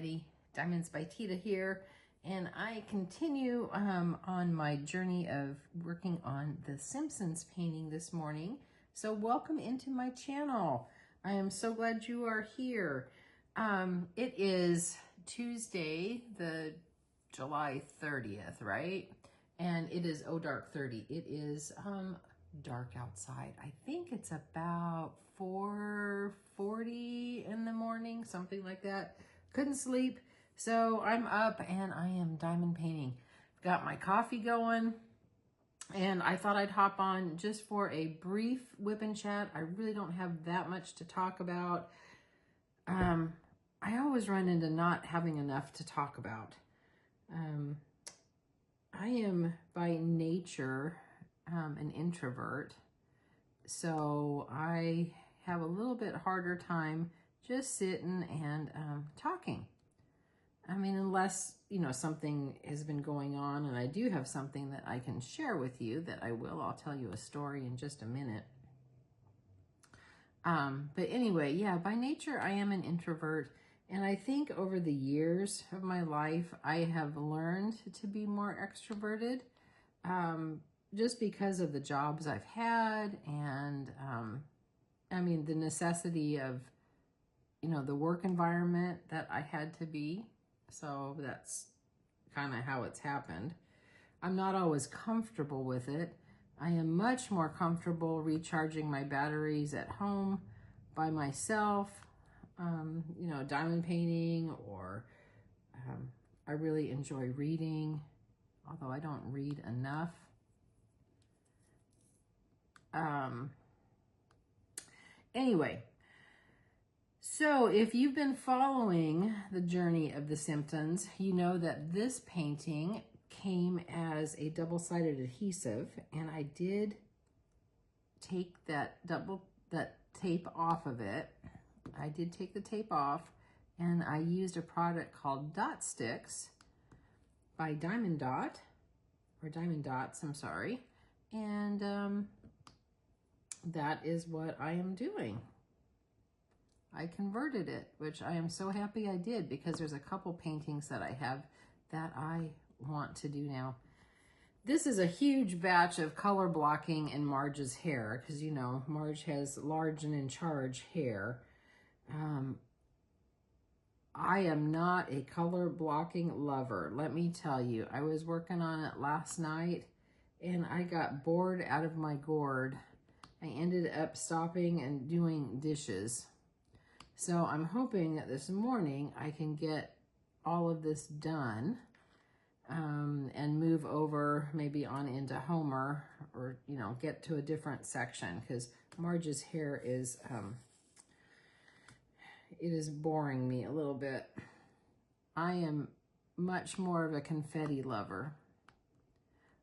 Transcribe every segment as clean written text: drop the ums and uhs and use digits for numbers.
everybody. DiamondsByTeeda here, and I continue on my journey of working on the Simpsons painting this morning. So welcome into my channel. I am so glad you are here. It is Tuesday, the July 30th, right? And it is dark 30. It is dark outside. I think it's about 4:40 in the morning, something like that. Couldn't sleep, so I'm up and I am diamond painting. Got my coffee going, and I thought I'd hop on just for a brief whip and chat. I really don't have that much to talk about. I always run into not having enough to talk about. I am by nature an introvert, so I have a little bit harder time just sitting and talking. I mean, unless, you know, something has been going on and I do have something that I can share with you that I will. I'll tell you a story in just a minute. But anyway, yeah, by nature, I am an introvert. And I think over the years of my life, I have learned to be more extroverted. Just because of the jobs I've had and, I mean, the necessity of, you know, the work environment that I had to be. So that's kind of how it's happened. I'm not always comfortable with it. I am much more comfortable recharging my batteries at home by myself, you know, diamond painting, or I really enjoy reading, although I don't read enough. Anyway, so if you've been following the journey of the Simpsons, you know that this painting came as a double-sided adhesive, and I did take that tape off of it. I did take the tape off, and I used a product called Dot Sticks by Dot, or Diamond Dots, I'm sorry. And that is what I am doing. I converted it, which I am so happy I did, because there's a couple paintings that I have that I want to do now. This is a huge batch of color blocking in Marge's hair, because, you know, Marge has large and in charge hair. I am not a color blocking lover. Let me tell you, I was working on it last night and I got bored out of my gourd. I ended up stopping and doing dishes. So I'm hoping that this morning I can get all of this done and move over maybe on into Homer, or, you know, get to a different section, because Marge's hair is, it is boring me a little bit. I am much more of a confetti lover.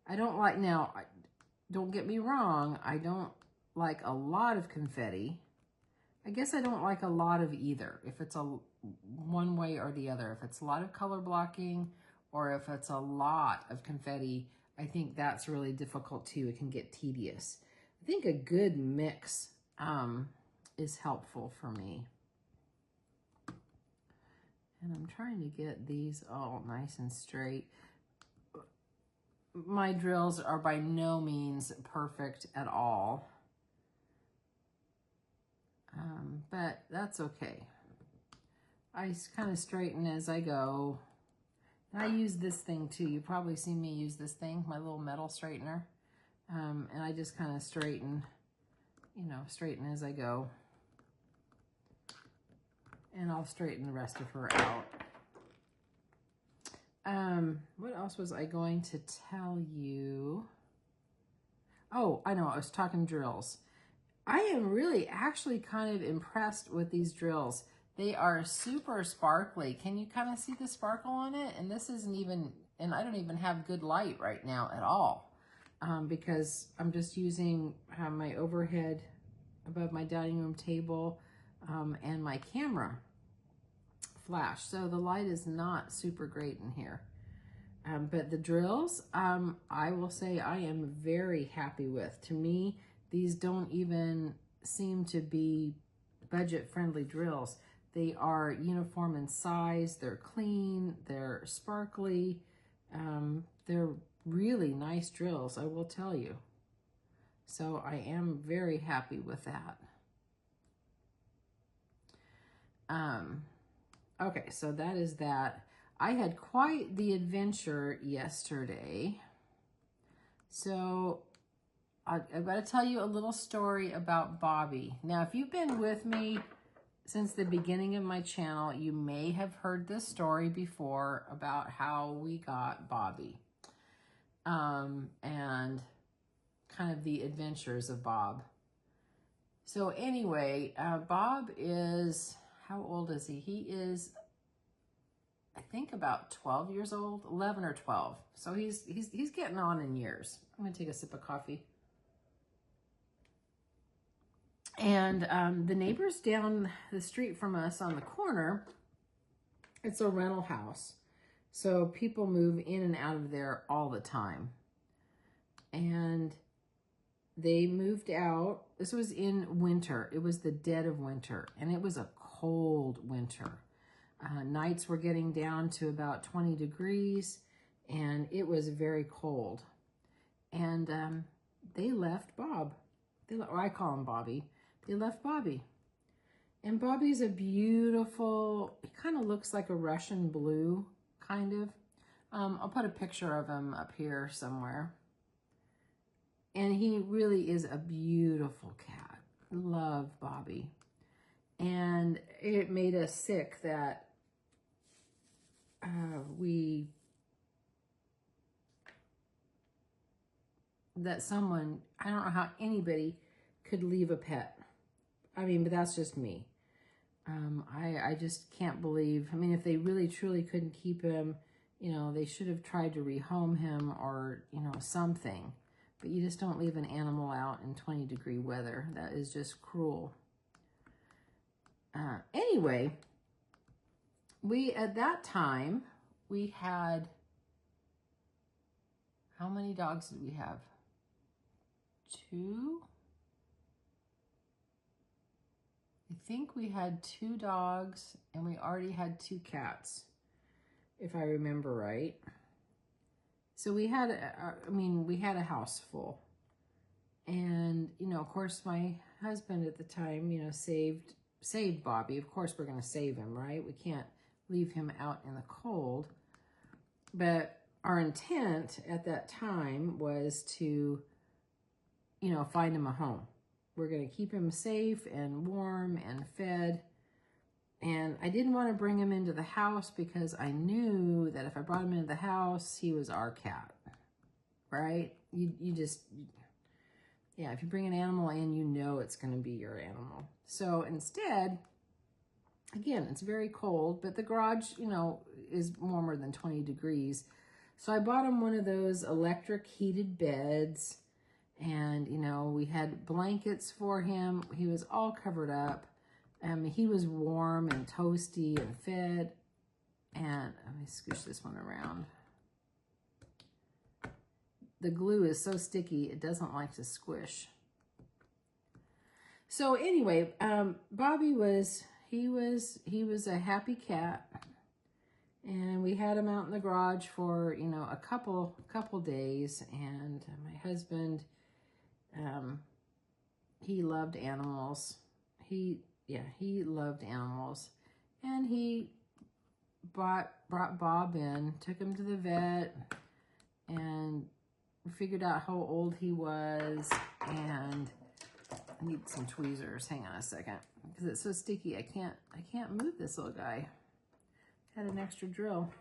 I don't like, now, don't get me wrong, I don't like a lot of confetti. I guess I don't like a lot of either, if it's a one way or the other. If it's a lot of color blocking or if it's a lot of confetti, I think that's really difficult too. It can get tedious. I think a good mix is helpful for me. And I'm trying to get these all nice and straight. My drills are by no means perfect at all. But that's okay. I kind of straighten as I go. And I use this thing too. You probably seen me use this thing, my little metal straightener. And I just kind of straighten, you know, straighten as I go. And I'll straighten the rest of her out. What else was I going to tell you? Oh, I know, I was talking drills. I am really actually kind of impressed with these drills. They are super sparkly. Can you kind of see the sparkle on it? And this isn't even, and I don't even have good light right now at all, because I'm just using my overhead above my dining room table and my camera flash. So the light is not super great in here. But the drills, I will say I am very happy with. To me, these don't even seem to be budget-friendly drills. They are uniform in size, they're clean, they're sparkly. They're really nice drills, I will tell you. So I am very happy with that. Okay, so that is that. I had quite the adventure yesterday. So I've got to tell you a little story about Bobby. Now, if you've been with me since the beginning of my channel, you may have heard this story before about how we got Bobby. And kind of the adventures of Bob. So anyway, Bob is, how old is he? He is, I think, about 12 years old, 11 or 12. So he's getting on in years. I'm gonna take a sip of coffee. And the neighbors down the street from us on the corner, it's a rental house. So people move in and out of there all the time. And they moved out. This was in winter. It was the dead of winter, and it was a cold winter. Nights were getting down to about 20 degrees, and it was very cold. And they left Bob. Or I call him Bobby. They left Bobby. And Bobby's a beautiful, he kind of looks like a Russian blue, kind of. I'll put a picture of him up here somewhere. And he really is a beautiful cat. Love Bobby. And it made us sick that someone, I don't know how anybody could leave a pet. I mean, but that's just me. I just can't believe, I mean, if they really truly couldn't keep him, you know, they should have tried to rehome him or, you know, something. But you just don't leave an animal out in 20-degree weather. That is just cruel. Anyway, at that time, we had, how many dogs did we have? 2? I think we had 2 dogs, and we already had 2 cats, if I remember right. So we had, we had a house full. And, you know, of course, my husband at the time, you know, saved Bobby. Of course, we're going to save him, right? We can't leave him out in the cold. But our intent at that time was to, you know, find him a home. We're going to keep him safe and warm and fed. And I didn't want to bring him into the house because I knew that if I brought him into the house, he was our cat, right? You just, yeah, if you bring an animal in, you know it's going to be your animal. So instead, again, it's very cold, but the garage, you know, is warmer than 20 degrees. So I bought him one of those electric heated beds, and, you know, we had blankets for him. He was all covered up. He was warm and toasty and fed. And let me scoosh this one around. The glue is so sticky, it doesn't like to squish. So anyway, Bobby was a happy cat. And we had him out in the garage for, you know, a couple days. And my husband, he loved animals. He loved animals. And he brought Bob in, took him to the vet, and we figured out how old he was. And I need some tweezers. Hang on a second, because it's so sticky. I can't move this little guy. Had an extra drill.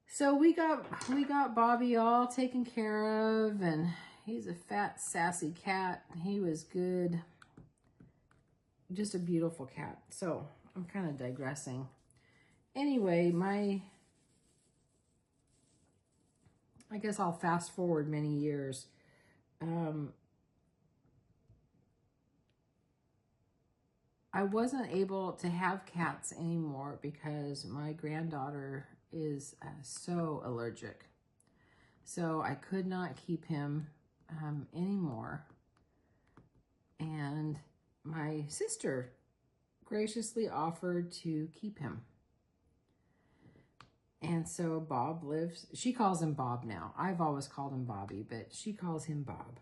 So we got Bobby all taken care of, and he's a fat, sassy cat. He was good. Just a beautiful cat. So I'm kind of digressing. Anyway, I guess I'll fast forward many years. I wasn't able to have cats anymore because my granddaughter is so allergic. So I could not keep him anymore. And my sister graciously offered to keep him. And so Bob lives, she calls him Bob now. I've always called him Bobby, but she calls him Bob.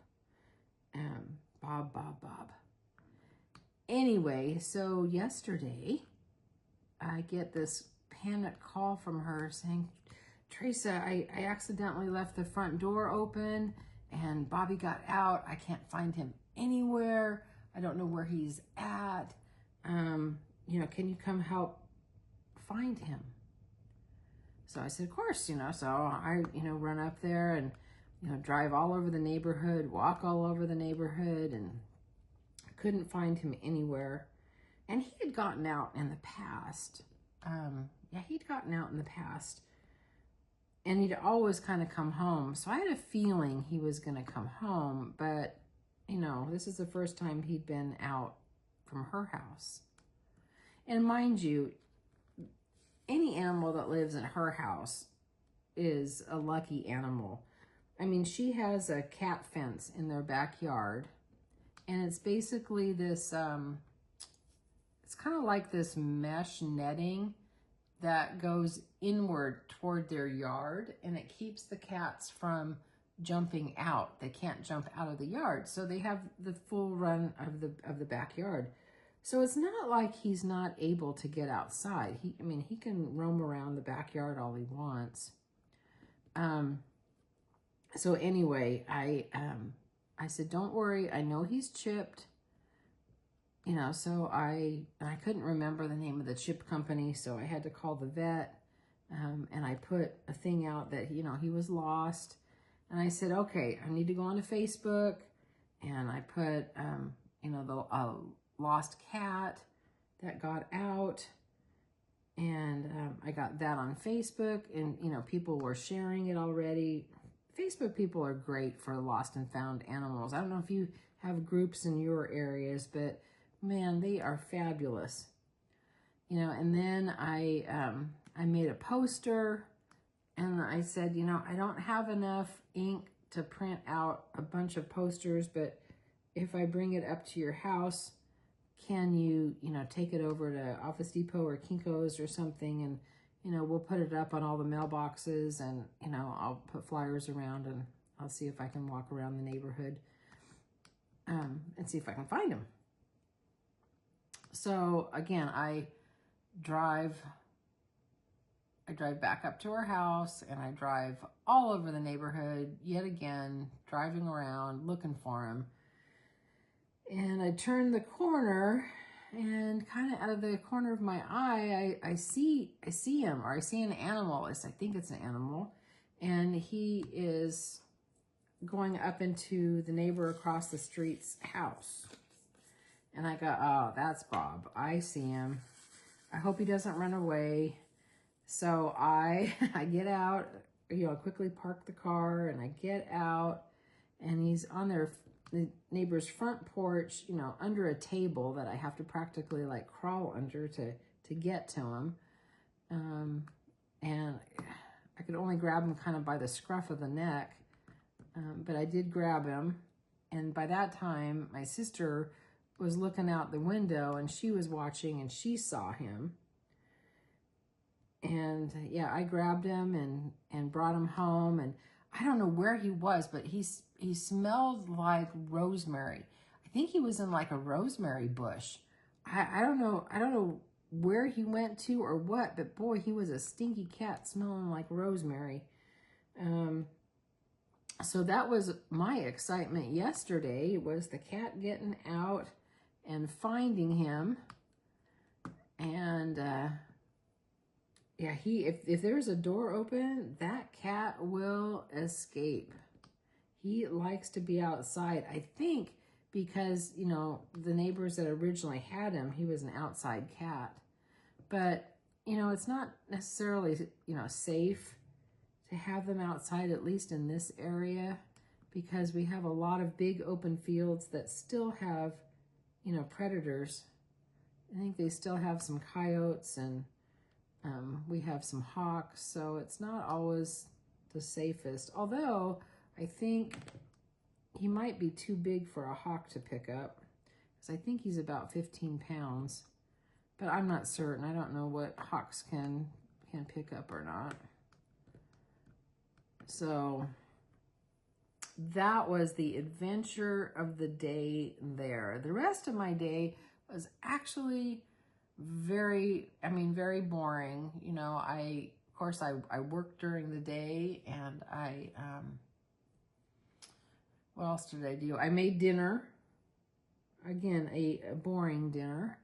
Bob. Anyway, so yesterday, I get this panic call from her saying, Teresa, I accidentally left the front door open and Bobby got out. I can't find him anywhere. I don't know where he's at. You know, can you come help find him? So I said, of course, you know, so I, you know, run up there and, you know, drive all over the neighborhood, walk all over the neighborhood, and couldn't find him anywhere. And he had gotten out in the past. Yeah, he'd gotten out in the past. And he'd always kind of come home. So I had a feeling he was going to come home. But, you know, this is the first time he'd been out from her house. And mind you, any animal that lives in her house is a lucky animal. I mean, she has a cat fence in their backyard. And it's basically this, it's kind of like this mesh netting that goes inward toward their yard, and it keeps the cats from jumping out. They can't jump out of the yard, so they have the full run of the backyard. So it's not like he's not able to get outside. I mean, he can roam around the backyard all he wants. So anyway, I said, don't worry, I know he's chipped. You know, so I couldn't remember the name of the chip company, so I had to call the vet, and I put a thing out that, you know, he was lost. And I said, okay, I need to go onto Facebook, and I put, you know, the lost cat that got out, and I got that on Facebook, and, you know, people were sharing it already. Facebook people are great for lost and found animals. I don't know if you have groups in your areas, but man, they are fabulous. You know, and then I made a poster, and I said, you know, I don't have enough ink to print out a bunch of posters, but if I bring it up to your house, can you, you know, take it over to Office Depot or Kinko's or something, and, you know, we'll put it up on all the mailboxes, and, you know, I'll put flyers around, and I'll see if I can walk around the neighborhood and see if I can find him. So again, I drive back up to her house, and I drive all over the neighborhood yet again, driving around looking for him. And I turn the corner, and kind of out of the corner of my eye, I see him, or I see an animal. I think it's an animal, and he is going up into the neighbor across the street's house. And I go, oh, that's Bob. I see him. I hope he doesn't run away. So I get out, you know, I quickly park the car, and I get out, and he's on the neighbor's front porch, you know, under a table that I have to practically like crawl under to get to him. And I could only grab him kind of by the scruff of the neck, but I did grab him. And by that time, my sister was looking out the window, and she was watching, and she saw him. And yeah, I grabbed him and brought him home, and I don't know where he was, but he smelled like rosemary. I think he was in like a rosemary bush. I don't know where he went to or what, but boy, he was a stinky cat smelling like rosemary. So that was my excitement yesterday, was the cat getting out and finding him. And yeah, if there's a door open, that cat will escape. He likes to be outside. I think because, you know, the neighbors that originally had him, he was an outside cat. But, you know, it's not necessarily, you know, safe to have them outside, at least in this area, because we have a lot of big open fields that still have, you know, predators. I think they still have some coyotes, and we have some hawks, so it's not always the safest. Although I think he might be too big for a hawk to pick up, because I think he's about 15 pounds. but I'm not certain. I don't know what hawks can pick up or not. So that was the adventure of the day there. The rest of my day was actually very boring. You know, of course, I worked during the day, and what else did I do? I made dinner. Again, a boring dinner.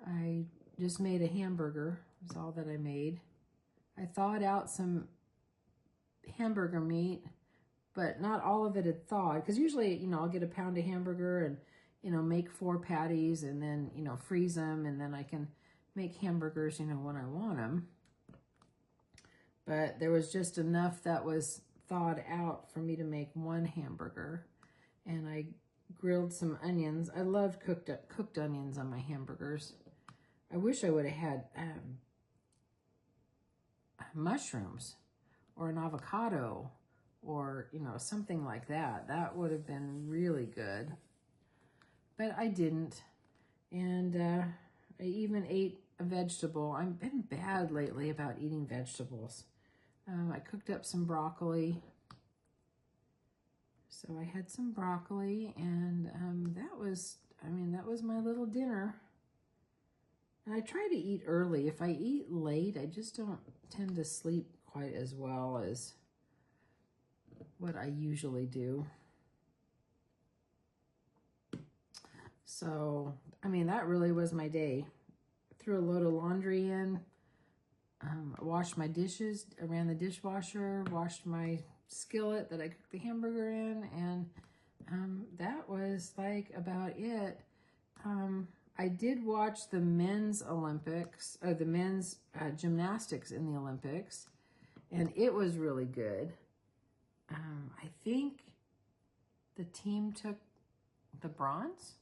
I just made a hamburger. That's all that I made. I thawed out some hamburger meat, but not all of it had thawed, because usually, you know, I'll get a pound of hamburger and, you know, make 4 patties and then, you know, freeze them, and then I can make hamburgers, you know, when I want them. But there was just enough that was thawed out for me to make 1 hamburger. And I grilled some onions. I loved cooked onions on my hamburgers. I wish I would have had mushrooms or an avocado, or, you know, something like that. That would have been really good. But I didn't. And I even ate a vegetable. I've been bad lately about eating vegetables. I cooked up some broccoli. So I had some broccoli, and that was my little dinner. And I try to eat early. If I eat late, I just don't tend to sleep quite as well as what I usually do. So, I mean, that really was my day. Threw a load of laundry in, washed my dishes, I ran the dishwasher, washed my skillet that I cooked the hamburger in, and that was like about it. I did watch the men's Olympics, or the men's gymnastics in the Olympics, and it was really good. I think the team took the bronze.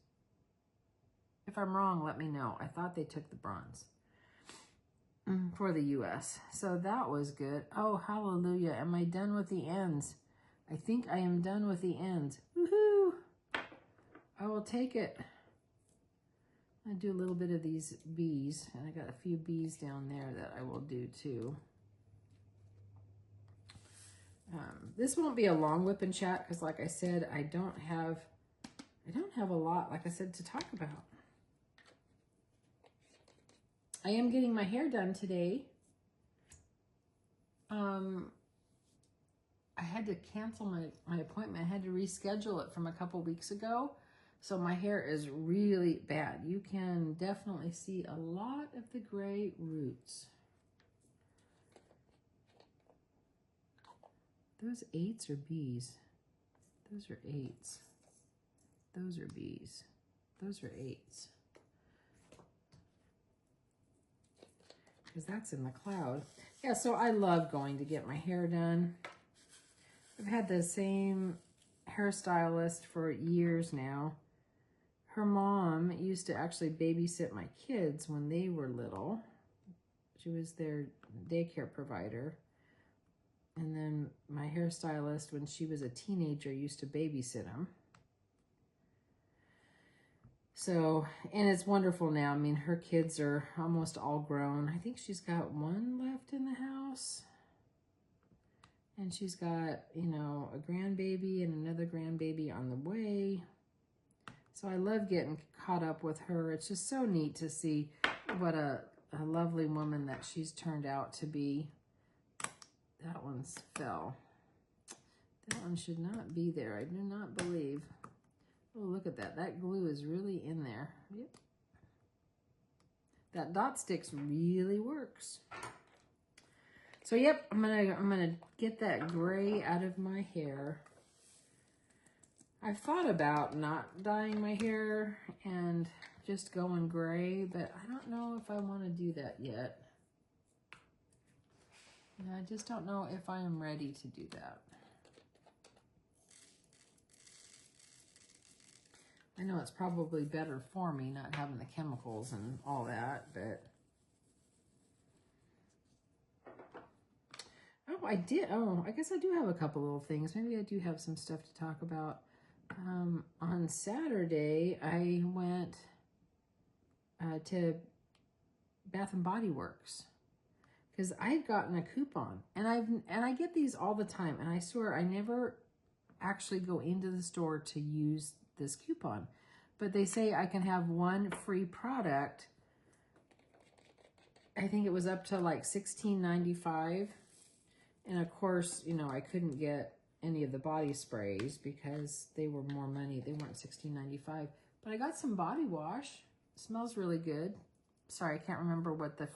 If I'm wrong, let me know. I thought they took the bronze for the U.S. So that was good. Oh, hallelujah. Am I done with the ends? I think I am done with the ends. Woohoo! I will take it. I do a little bit of these bees, and I got a few bees down there that I will do too. This won't be a long whip and chat, because like I said, I don't have a lot, like I said, to talk about. I am getting my hair done today. I had to cancel my appointment. I had to reschedule it from a couple weeks ago. So my hair is really bad. You can definitely see a lot of the gray roots. Those 8s are bees. Those are 8s. Those are bees. Those are 8s. Because that's in the cloud. Yeah, so I love going to get my hair done. I've had the same hairstylist for years now. Her mom used to actually babysit my kids when they were little. She was their daycare provider. And then my hairstylist, when she was a teenager, used to babysit them. So, and it's wonderful now. I mean, her kids are almost all grown. I think she's got 1 left in the house. And she's got, you know, a grandbaby and another grandbaby on the way. So I love getting caught up with her. It's just so neat to see what a lovely woman that she's turned out to be. That one's fell. That one should not be there. I do not believe. Oh, look at that. That glue is really in there. Yep. That dot sticks really works. So yep, I'm gonna get that gray out of my hair. I've thought about not dyeing my hair and just going gray, but I don't know if I want to do that yet. And I just don't know if I am ready to do that. I know it's probably better for me not having the chemicals and all that, but... Oh, I did. Oh, I guess I do have a couple little things. Maybe I do have some stuff to talk about. On Saturday, I went to Bath and Body Works, because I had gotten a coupon, and I get these all the time, and I swear I never actually go into the store to use this coupon, but they say I can have one free product. I think it was up to like $16.95, and of course, you know, I couldn't get any of the body sprays because they were more money. They weren't $16.95, but I got some body wash. It smells really good. Sorry, I can't remember what the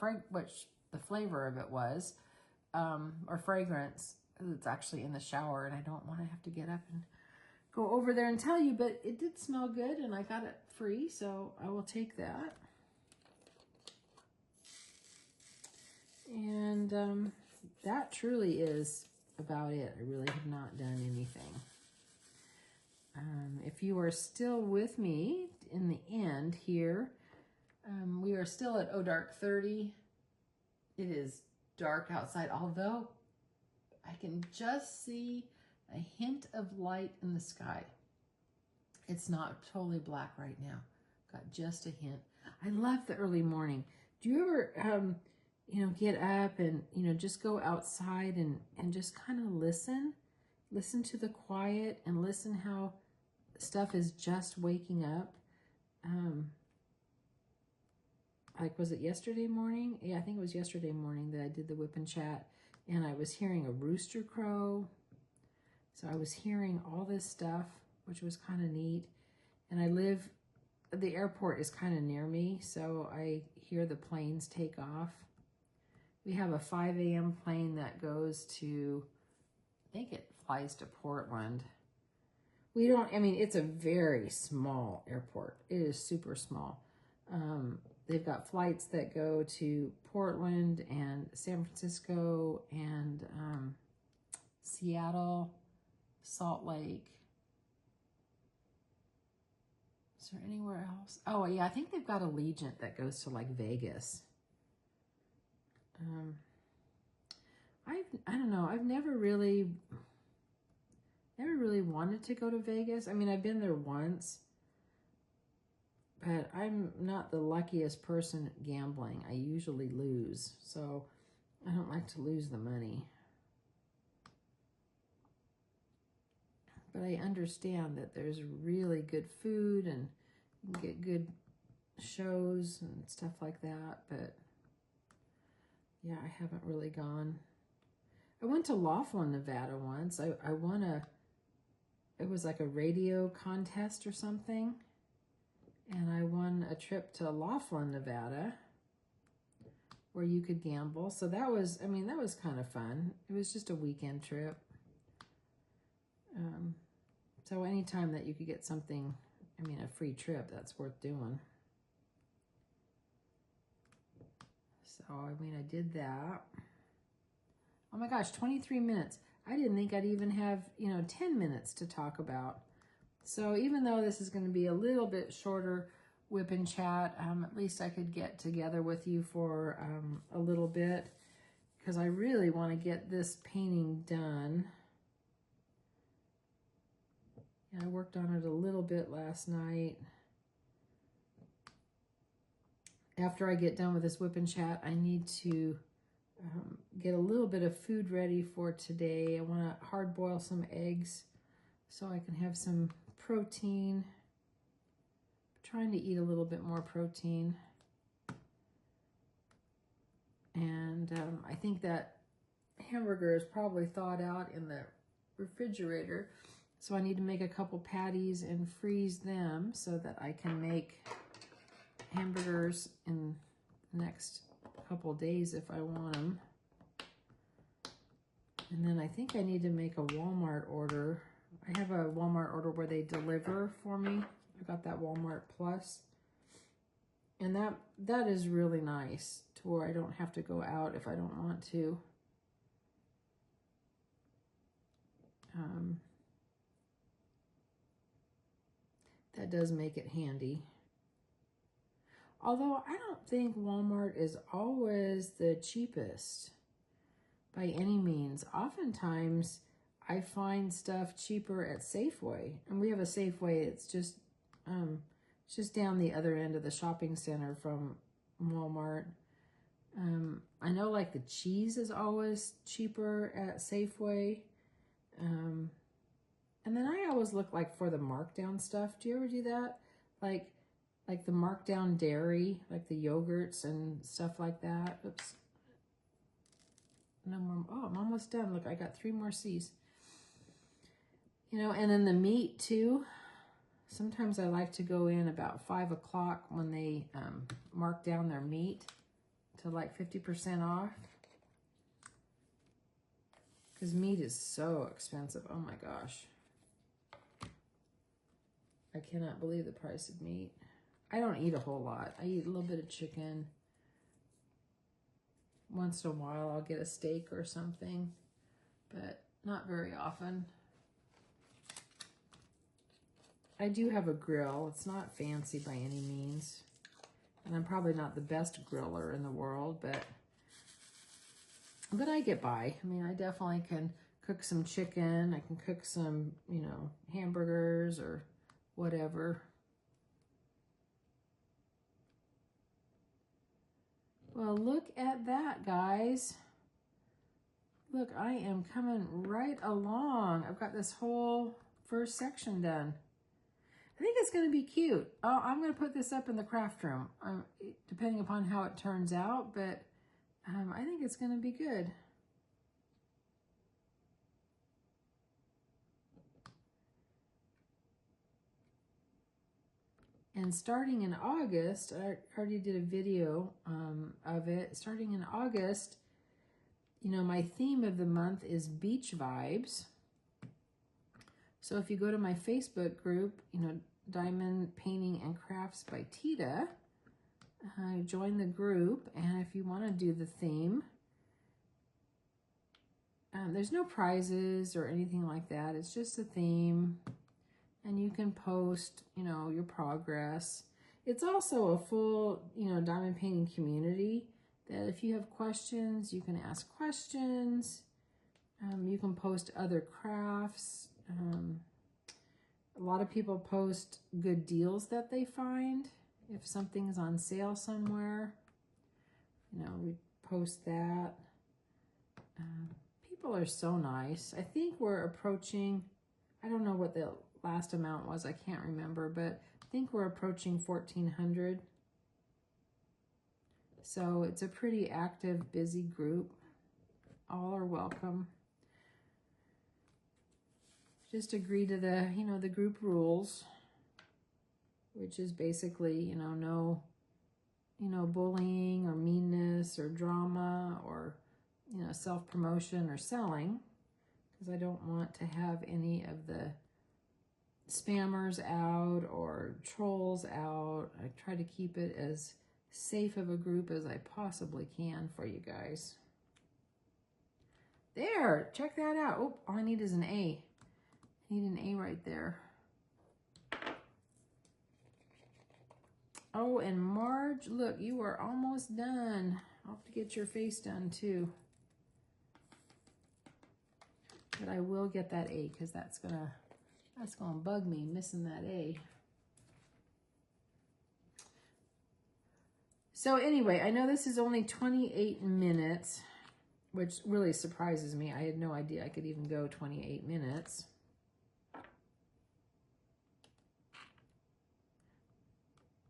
flavor of it was, or fragrance. It's actually in the shower, and I don't want to have to get up and go over there and tell you, but it did smell good, and I got it free, so I will take that. And that truly is about it. I really have not done anything. If you are still with me in the end here, we are still at dark 30. It is dark outside, although I can just see a hint of light in the sky. It's not totally black right now. Got just a hint. I love the early morning. Do you ever, you know, get up and, you know, just go outside and just kind of listen to the quiet and listen how stuff is just waking up? Like, was it yesterday morning? Yeah, I think it was yesterday morning that I did the WIP and chat, and I was hearing a rooster crow. So I was hearing all this stuff, which was kind of neat. And the airport is kind of near me, so I hear the planes take off. We have a 5 a.m. plane that goes to, I think it flies to Portland. I mean, it's a very small airport. It is super small. They've got flights that go to Portland and San Francisco and Seattle, Salt Lake. Is there anywhere else? Oh, yeah, I think they've got Allegiant that goes to like Vegas. I don't know. I've never really wanted to go to Vegas. I mean, I've been there once, but I'm not the luckiest person at gambling. I usually lose, so I don't like to lose the money. But I understand that there's really good food and you can get good shows and stuff like that, but yeah, I haven't really gone. I went to Laughlin, Nevada once. I won it was like a radio contest or something, and I won a trip to Laughlin, Nevada, where you could gamble. So that was, I mean, that was kind of fun. It was just a weekend trip. So anytime that you could get something, I mean, a free trip, that's worth doing. So, I mean, I did that. Oh my gosh, 23 minutes. I didn't think I'd even have, 10 minutes to talk about. So even though this is going to be a little bit shorter WIP and chat, at least I could get together with you for a little bit, because I really want to get this painting done. I worked on it a little bit last night. After I get done with this WIP and chat, I need to get a little bit of food ready for today. I want to hard boil some eggs so I can have some protein. I'm trying to eat a little bit more protein. And I think that hamburger is probably thawed out in the refrigerator. So I need to make a couple patties and freeze them so that I can make hamburgers in the next couple days if I want them. And then I think I need to make a Walmart order. I have a Walmart order where they deliver for me. I got that Walmart Plus. And that is really nice to where I don't have to go out if I don't want to. That does make it handy. Although I don't think Walmart is always the cheapest by any means. Oftentimes I find stuff cheaper at Safeway. And we have a Safeway, it's just down the other end of the shopping center from Walmart. I know like the cheese is always cheaper at Safeway. And then I always look like for the markdown stuff. Do you ever do that? Like the markdown dairy, like the yogurts and stuff like that. Oops. No more. Oh, I'm almost done. Look, I got 3 more C's. You know, and then the meat too. Sometimes I like to go in about 5 o'clock when they mark down their meat to like 50% off. Because meat is so expensive. Oh my gosh. I cannot believe the price of meat. I don't eat a whole lot. I eat a little bit of chicken. Once in a while I'll get a steak or something, but not very often. I do have a grill. It's not fancy by any means. And I'm probably not the best griller in the world, but I get by. I mean, I definitely can cook some chicken. I can cook some, you know, hamburgers or whatever. Well, look at that, guys. Look, I am coming right along. I've got this whole first section done. I think it's going to be cute. Oh, I'm going to put this up in the craft room, depending upon how it turns out, but I think it's going to be good. And starting in August, I already did a video of it. Starting in August, you know, my theme of the month is beach vibes. So if you go to my Facebook group, you know, Diamond Painting and Crafts by Teeda, join the group. And if you want to do the theme, there's no prizes or anything like that. It's just a theme. And you can post, you know, your progress. It's also a full, you know, diamond painting community that if you have questions, you can ask questions. You can post other crafts. A lot of people post good deals that they find. If something's on sale somewhere, you know, we post that. People are so nice. I think we're approaching, I don't know what the last amount was, I can't remember, but I think we're approaching 1,400. So it's a pretty active, busy group. All are welcome. Just agree to the, you know, the group rules, which is basically, you know, no, you know, bullying or meanness or drama or, you know, self-promotion or selling, because I don't want to have any of the spammers out or trolls out. I try to keep it as safe of a group as I possibly can for you guys. There, check that out. Oh, all I need is an A. I need an A right there. Oh, and Marge, look, you are almost done. I'll have to get your face done too. But I will get that A because that's gonna bug me missing that A. So anyway, I know this is only 28 minutes, which really surprises me. I had no idea I could even go 28 minutes.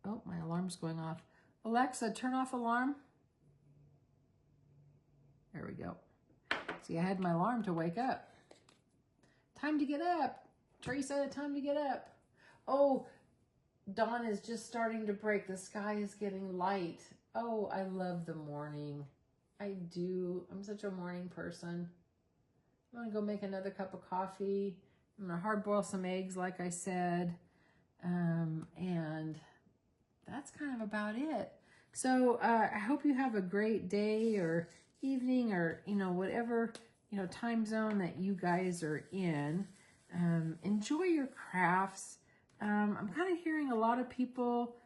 Oh, my alarm's going off. Alexa, turn off alarm. There we go. See, I had my alarm to wake up. Time to get up. Teresa, time to get up. Oh, dawn is just starting to break. The sky is getting light. Oh, I love the morning. I do. I'm such a morning person. I'm going to go make another cup of coffee. I'm going to hard boil some eggs, like I said. And that's kind of about it. So I hope you have a great day or evening or, you know, whatever, you know, time zone that you guys are in. Enjoy your crafts. I'm kind of hearing a lot of people,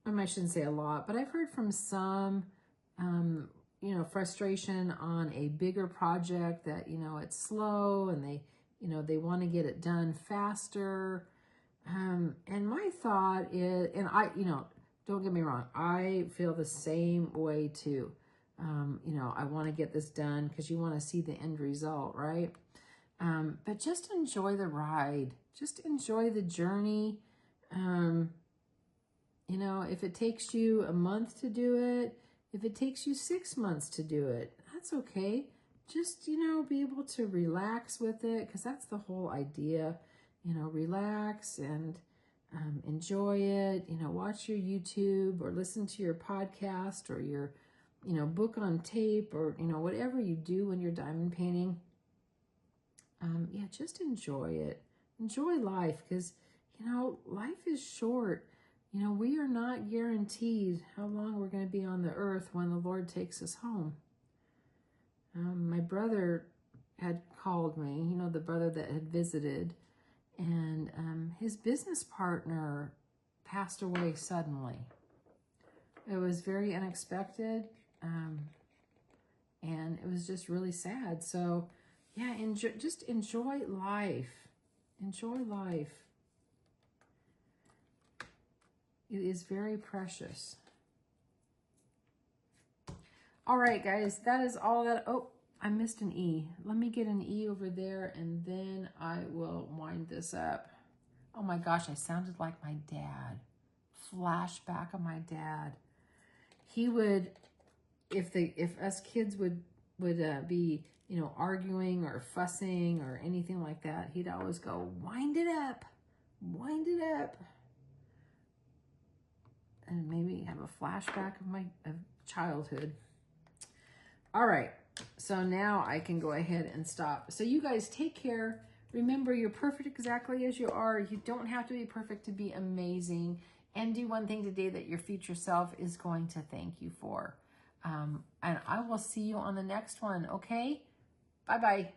I shouldn't say a lot, but I've heard from some, you know, frustration on a bigger project that, you know, it's slow and they, you know, they want to get it done faster. And my thought is, and I, you know, don't get me wrong. I feel the same way too. You know, I want to get this done because you want to see the end result, right? But just enjoy the ride. Just enjoy the journey. You know, if it takes you a month to do it, if it takes you 6 months to do it, that's okay. Just, you know, be able to relax with it, because that's the whole idea. You know, relax and enjoy it. You know, watch your YouTube or listen to your podcast or your, you know, book on tape, or, you know, whatever you do when you're diamond painting. Yeah, just enjoy it. Enjoy life, because, you know, life is short. You know, we are not guaranteed how long we're going to be on the earth when the Lord takes us home. My brother had called me, you know, the brother that had visited, and his business partner passed away suddenly. It was very unexpected, and it was just really sad. So, yeah, just enjoy life. Enjoy life. It is very precious. All right, guys, that is all that. Oh, I missed an E. Let me get an E over there, and then I will wind this up. Oh my gosh, I sounded like my dad. Flashback of my dad. He would, if us kids would be, you know, arguing or fussing or anything like that, he'd always go, wind it up, wind it up. And maybe have a flashback of my childhood. All right, so now I can go ahead and stop. So you guys take care. Remember, you're perfect exactly as you are. You don't have to be perfect to be amazing. And do one thing today that your future self is going to thank you for. And I will see you on the next one, okay? Bye-bye.